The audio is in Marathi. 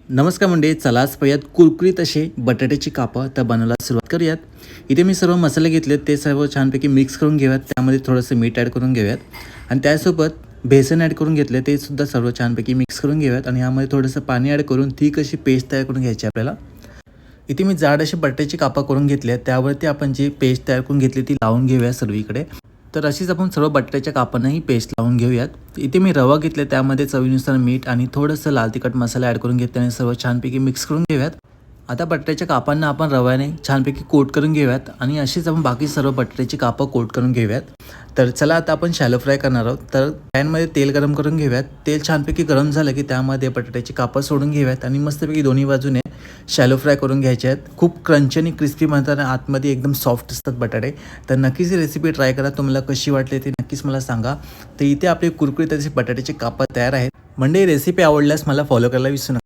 नमस्कार मंडळी, चला आज पाहूयात कुरकुरीत असे बटाट्याची कापं तर बनवायला सुरुवात करूयात. इथे मी सर्व मसाले घेतलेत, ते सर्व छानपैकी मिक्स करून घेऊयात. त्यामध्ये थोडंसं मीठ ॲड करून घेऊयात आणि त्यासोबत बेसन ॲड करून घेतले, ते सुद्धा सर्व छानपैकी मिक्स करून घेऊयात आणि यामध्ये थोडंसं पाणी ॲड करून ठीक अशी पेस्ट तयार करून घ्यायची आपल्याला. इथे मी जाड अशी बटाट्याची कापं करून घेतली आहेत, त्यावरती आपण जी पेस्ट तयार करून घेतली ती लावून घेऊया सर्वीकडे. तर अशीच आपण सर्व बटाट्याच्या कापांनाही पेस्ट लावून घेऊयात. इथे मी रवा घेतले, त्यामध्ये चवीनुसार मीठ आणि थोडंसं लाल तिखट मसाला ॲड करून घेतल्याने सर्व छानपैकी मिक्स करून घेऊयात. आता बटाट्याच्या कापांना आपण रव्याने छानपैकी कोट करून घेऊयात आणि अशीच आपण बाकी सर्व बटाट्याची कापं कोट करून घेऊयात. तर चला आता आपण शॅलो फ्राय करणार आहोत. तर पॅनमध्ये तेल गरम करून घेऊयात. तेल छानपैकी गरम झालं की त्यामध्ये बटाट्याची कापं सोडून घेऊयात आणि मस्तपैकी दोन्ही बाजूने शॅलो फ्राय करून घ्यायचे आहेत. खूप क्रंची आणि क्रिस्पी बनतात आणि आतमध्ये एकदम सॉफ्ट असतात बटाटे. तर नक्कीच ही रेसिपी ट्राय करा. तुम्हाला कशी वाटली ते नक्कीच मला सांगा. तर इथे आपले कुरकुरीत असे बटाट्याचे कापं तयार आहेत. म्हणजे रेसिपी आवडल्यास मला फॉलो करायला विसरू नका.